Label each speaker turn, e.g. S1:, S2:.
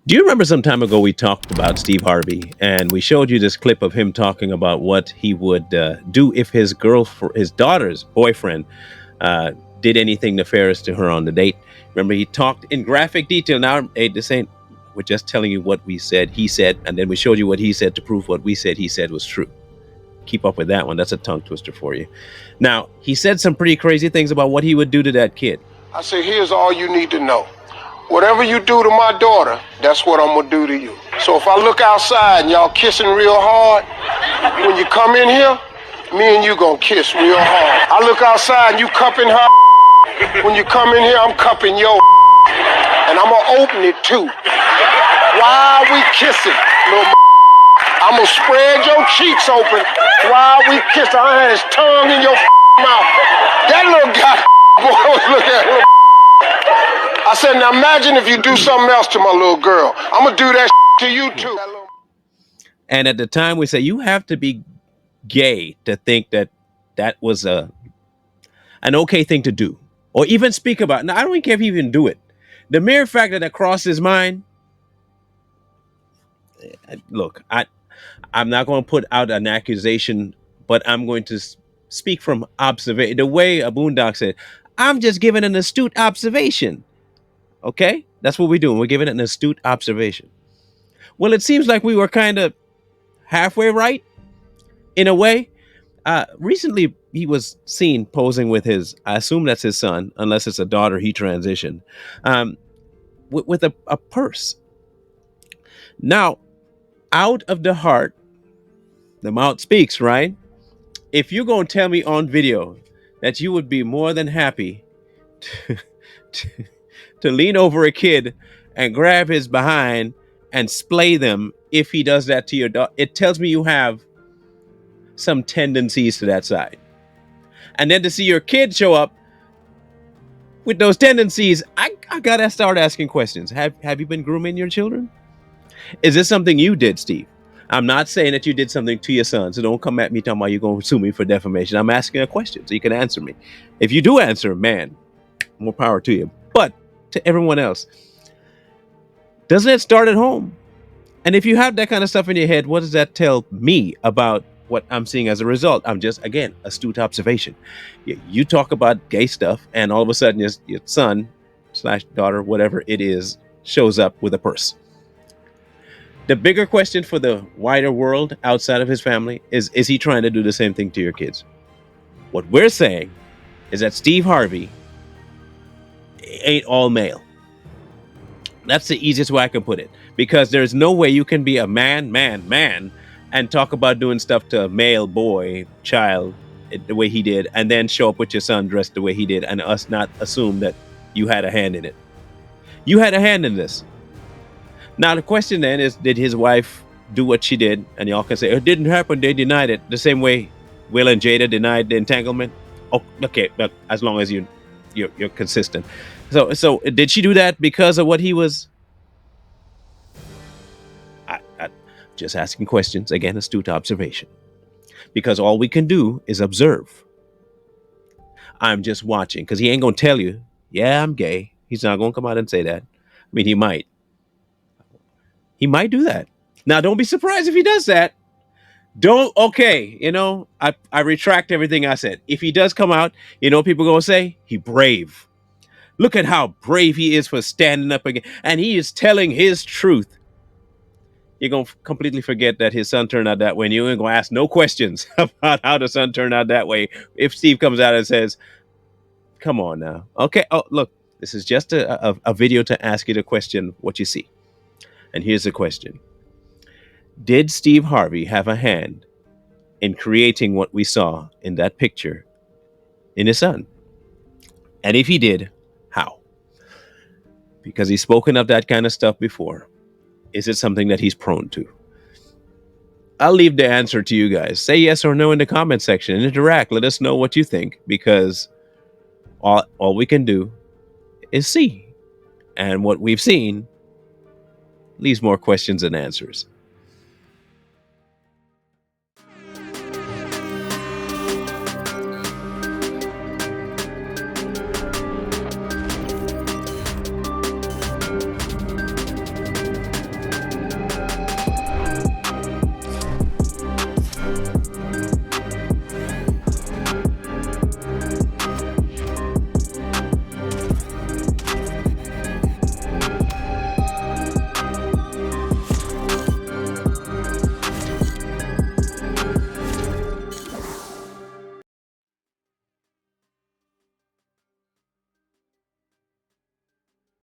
S1: Do you remember some time ago we talked about Steve Harvey and we showed you this clip of him talking about what he would do if his daughter's boyfriend, uh, did anything nefarious to her on the date? Remember, he talked in graphic detail. Now, hey, this ain't, we're just telling you what we said, he said, and then we showed you what he said to prove what we said he said was true. Keep up with that one. That's a tongue twister for you. Now, he said some pretty crazy things about what he would do to that kid.
S2: I say, here's all you need to know. Whatever you do to my daughter, that's what I'm gonna do to you. So if I look outside and y'all kissing real hard, when you come in here, me and you gonna kiss real hard. I look outside and you cupping her, when you come in here, I'm cupping your, and I'm gonna open it too. While we kissing, little, I'm gonna spread your cheeks open while we kissing. I had his tongue in your mouth. That little guy, boy, look at him. I said, now imagine if you do something else to my little girl. I'm going to do that to you too.
S1: And at the time we said, you have to be gay to think that that was an okay thing to do or even speak about. Now, I don't even care if he even do it. The mere fact that crossed his mind. Look, I'm not going to put out an accusation, but I'm going to speak from observation. The way a boondock said, I'm just giving an astute observation. Okay, that's what we're doing. We're giving it an astute observation. Well, it seems like we were kind of halfway right in a way. Recently, he was seen posing with I assume that's his son, unless it's a daughter he transitioned, with a purse. Now, out of the heart, the mouth speaks, right? If you're going to tell me on video that you would be more than happy to lean over a kid and grab his behind and splay them if he does that to your dog, it tells me you have some tendencies to that side. And then to see your kid show up with those tendencies, I gotta start asking questions. Have you been grooming your children? Is this something you did, Steve? I'm not saying that you did something to your son, so don't come at me talking about you're going to sue me for defamation. I'm asking a question so you can answer me. If you do answer, man, more power to you. But to everyone else, doesn't it start at home? And if you have that kind of stuff in your head, what does that tell me about what I'm seeing as a result? I'm just, again, astute observation. You talk about gay stuff, and all of a sudden your son / daughter, whatever it is, shows up with a purse. The bigger question for the wider world outside of his family is he trying to do the same thing to your kids? What we're saying is that Steve Harvey ain't all male. That's the easiest way I can put it, because there's no way you can be a man and talk about doing stuff to a male boy, child, the way he did, and then show up with your son dressed the way he did, and us not assume that you had a hand in it. You had a hand in this. Now, the question then is, did his wife do what she did? And y'all can say, it didn't happen, they denied it. The same way Will and Jada denied the entanglement. Oh, okay, but as long as you're consistent. So did she do that because of what he was? I just asking questions. Again, astute observation. Because all we can do is observe. I'm just watching, because he ain't going to tell you, yeah, I'm gay. He's not going to come out and say that. I mean, he might. He might do that. Now, don't be surprised if he does that. I retract everything I said. If he does come out, people going to say, he brave. Look at how brave he is for standing up again. And he is telling his truth. You're going to completely forget that his son turned out that way. And you ain't going to ask no questions about how the son turned out that way. If Steve comes out and says, come on now. Okay. Oh, look, this is just a video to ask you the question, what you see. And here's the question. Did Steve Harvey have a hand in creating what we saw in that picture in his son? And if he did, how? Because he's spoken of that kind of stuff before. Is it something that he's prone to? I'll leave the answer to you guys. Say yes or no in the comment section. Interact. Let us know what you think, because all we can do is see. And what we've seen leaves more questions than answers.